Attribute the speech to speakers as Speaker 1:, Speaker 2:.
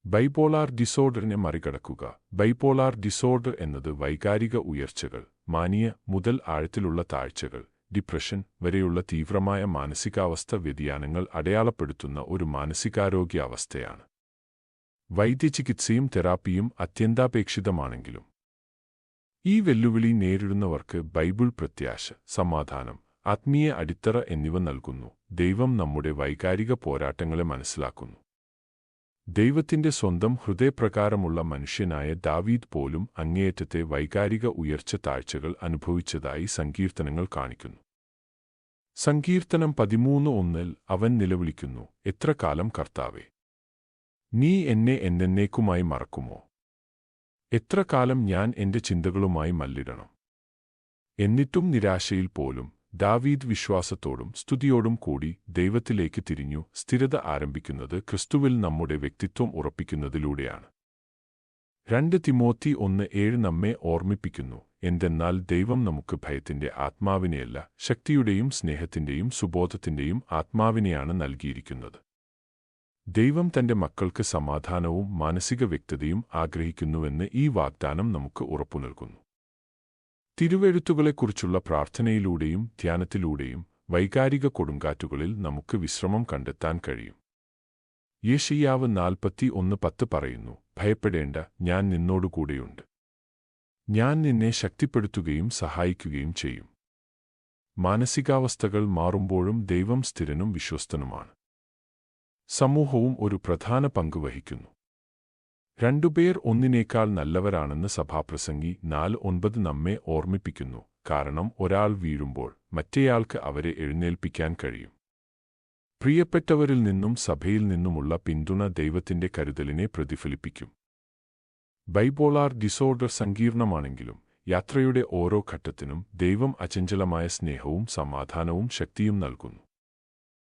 Speaker 1: Bipolar ഡിസോർഡറിനെ മറികടക്കുക. Bipolar disorder എന്നത് വൈകാരിക ഉയർച്ചകൾ, മാനിയ മുതൽ ആഴത്തിലുള്ള താഴ്ചകൾ, ഡിപ്രഷൻ വരെയുള്ള തീവ്രമായ മാനസികാവസ്ഥ വ്യതിയാനങ്ങൾ അടയാളപ്പെടുത്തുന്ന ഒരു മാനസികാരോഗ്യാവസ്ഥയാണ്. വൈദ്യചികിത്സയും തെറാപ്പിയും അത്യന്താപേക്ഷിതമാണെങ്കിലും ഈ വെല്ലുവിളി നേരിടുന്നവർക്ക് ബൈബിൾ പ്രത്യാശ, സമാധാനം, ആത്മീയ അടിത്തറ എന്നിവ നൽകുന്നു. ദൈവം നമ്മുടെ വൈകാരിക പോരാട്ടങ്ങളെ മനസ്സിലാക്കുന്നു. ദൈവത്തിന്റെ സ്വന്തം ഹൃദയപ്രകാരമുള്ള മനുഷ്യനായ ദാവീദ് പോലും അങ്ങേയറ്റത്തെ വൈകാരിക ഉയർച്ച താഴ്ചകൾ അനുഭവിച്ചതായി സങ്കീർത്തനങ്ങൾ കാണിക്കുന്നു. സങ്കീർത്തനം 13:1 അവൻ നിലവിളിക്കുന്നു, എത്ര കാലം കർത്താവേ, നീ എന്നെ എന്നേക്കുമായി മറക്കുമോ? എത്ര കാലം ഞാൻ എന്റെ ചിന്തകളുമായി മല്ലിടണം? എന്നിട്ടും നിരാശയിൽ പോലും ദാവീദ് വിശ്വാസത്തോടും സ്തുതിയോടും കൂടി ദൈവത്തിലേക്ക് തിരിഞ്ഞു. സ്ഥിരത ആരംഭിക്കുന്നത് ക്രിസ്തുവിൽ നമ്മുടെ വ്യക്തിത്വം ഉറപ്പിക്കുന്നതിലൂടെയാണ്. 2 തിമോത്തി 1:7 നമ്മെ ഓർമ്മിപ്പിക്കുന്നു, എന്തെന്നാൽ ദൈവം നമുക്ക് ഭയത്തിന്റെ ആത്മാവിനെയല്ല, ശക്തിയുടെയും സ്നേഹത്തിന്റെയും സുബോധത്തിന്റെയും ആത്മാവിനെയാണ് നൽകിയിരിക്കുന്നത്. ദൈവം തന്റെ മക്കൾക്ക് സമാധാനവും മാനസിക വ്യക്തതയും ആഗ്രഹിക്കുന്നുവെന്ന് ഈ വാഗ്ദാനം നമുക്ക് ഉറപ്പുനൽകുന്നു. തിരുവെഴുത്തുകളെക്കുറിച്ചുള്ള പ്രാർത്ഥനയിലൂടെയും ധ്യാനത്തിലൂടെയും വൈകാരിക കൊടുങ്കാറ്റുകളിൽ നമുക്ക് വിശ്രമം കണ്ടെത്താൻ കഴിയും. യെശയ്യാവ് 41:10 പറയുന്നു, ഭയപ്പെടേണ്ട, ഞാൻ നിന്നോടുകൂടെയുണ്ട്. ഞാൻ നിന്നെ ശക്തിപ്പെടുത്തുകയും സഹായിക്കുകയും ചെയ്യും. മാനസികാവസ്ഥകൾ മാറുമ്പോഴും ദൈവം സ്ഥിരനും വിശ്വസ്തനുമാണ്. സമൂഹവും ഒരു പ്രധാന പങ്ക് വഹിക്കുന്നു. 2 പേർ ഒന്നിനേക്കാൾ നല്ലവരാണെന്ന് സഭാപ്രസംഗി 4:9 നമ്മെ ഓർമ്മിപ്പിക്കുന്നു, കാരണം ഒരാൾ വീഴുമ്പോൾ മറ്റേയാൾക്ക് അവരെ എഴുന്നേൽപ്പിക്കാൻ കഴിയും. പ്രിയപ്പെട്ടവരിൽ നിന്നും സഭയിൽ നിന്നുമുള്ള പിന്തുണ ദൈവത്തിന്റെ കരുതലിനെ പ്രതിഫലിപ്പിക്കും. ബൈപോളാർ ഡിസോർഡർ സങ്കീർണമാണെങ്കിലും യാത്രയുടെ ഓരോ ഘട്ടത്തിനും ദൈവം അചഞ്ചലമായ സ്നേഹവും സമാധാനവും ശക്തിയും നൽകുന്നു.